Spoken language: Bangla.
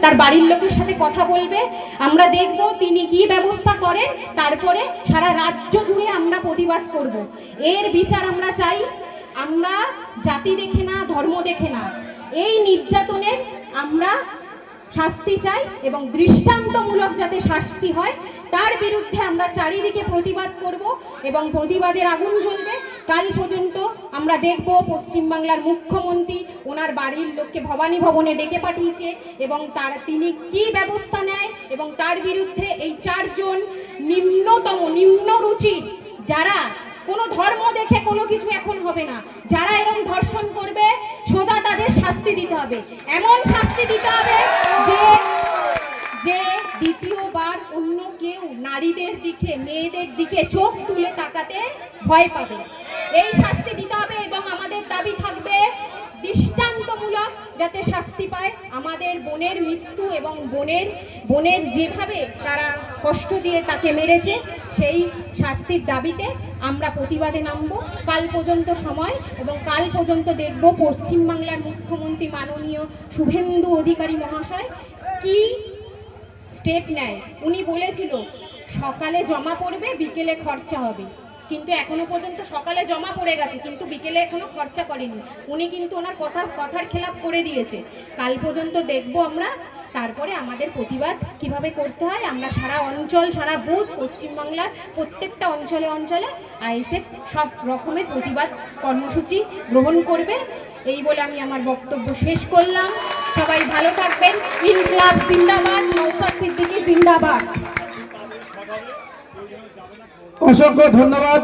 তার বাড়ির লোকের সাথে কথা বলবে, আমরা দেখব তিনি কি ব্যবস্থা করেন, তারপরে সারা রাজ্য জুড়ে আমরা প্রতিবাদ করব। এর বিচার আমরা চাই। আমরা জাতি দেখে না, ধর্ম দেখে না, এই নির্যাতনের আমরা শাস্তি চাই এবং দৃষ্টান্তমূলক যাতে শাস্তি হয় তার বিরুদ্ধে আমরা চারিদিকে প্রতিবাদ করব এবং প্রতিবাদের আগুন জ্বলবে। কাল পর্যন্ত আমরা দেখব পশ্চিমবাংলার মুখ্যমন্ত্রী ওনার বাড়ির লোককে ভবানী ভবনে ডেকে পাঠিয়েছে এবং তিনি কি ব্যবস্থা নেয় এবং তার বিরুদ্ধে এই 4 জন নিম্নরুচি, যারা কোনো ধর্ম দেখে কোনো কিছু এখন হবে না, যারা এরকম ধর্ষণ করবে সোজা তাদের শাস্তি দিতে হবে। এমন শাস্তি দিতে হবে যে দ্বিতীয়বার অন্য কেউ নারীদের দিকে, মেয়েদের দিকে চোখ তুলে তাকাতে ভয় পাবে। এই শাস্তি দিতে হবে এবং আমাদের দাবি থাকবে দৃষ্টান্তমূলক যাতে শাস্তি পায়। আমাদের বোনের মৃত্যু এবং বোনের যেভাবে তারা কষ্ট দিয়ে তাকে মেরেছে সেই শাস্তির দাবিতে আমরা প্রতিবাদে নামব। কাল পর্যন্ত সময় এবং কাল পর্যন্ত দেখব পশ্চিমবাংলার মুখ্যমন্ত্রী মাননীয় শুভেন্দু অধিকারী মহাশয় কি স্টেপ নেয়। উনি বলেছিল সকালে জমা পড়বে, বিকেলে খরচা হবে, কিন্তু এখনো পর্যন্ত সকালে জমা পড়ে গেছে কিন্তু বিকেলে এখনো খরচা করেনি। উনি কিন্তু ওনার কথার খেলাপ করে দিয়েছে। কাল পর্যন্ত দেখব আমরা, তারপরে আমাদের প্রতিবাদ কিভাবে করতে হয়। আমরা সারা অঞ্চল, সারা বুথ, পশ্চিমবাংলার প্রত্যেকটা অঞ্চলে অঞ্চলে আইএসএফ সব রকমের প্রতিবাদ কর্মসূচি গ্রহণ করবে। এই বলে আমি আমার বক্তব্য শেষ করলাম। সবাই ভালো থাকবেন। ইনকলাব জিন্দাবাদ, নওশাদ সিদ্দিকী জিন্দাবাদ। অসংখ্য ধন্যবাদ।